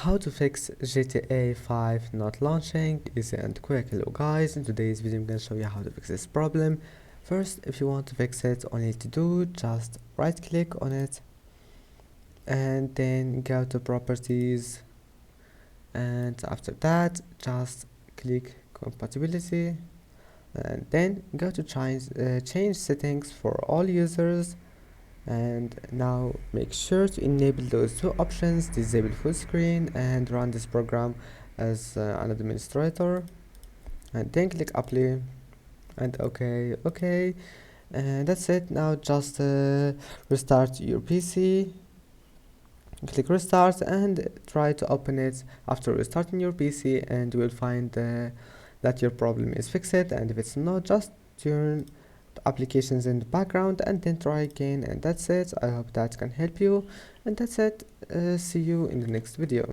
How to fix GTA 5 not launching easy and quick. Hello guys, in today's video I'm gonna show you how to fix this problem. First, if you want to fix it, all you need to do, just right click on it and then go to properties, and after that just click compatibility and then go to change settings for all users. And now make sure to enable those two options, disable full screen and run this program as an administrator, and then click apply and okay, and that's it. Now just restart your PC, click restart and try to open it after restarting your PC, and you will find that your problem is fixed, and if it's not, just turn applications in the background and then try again. And that's it. I hope that can help you, and that's it. See you in the next video.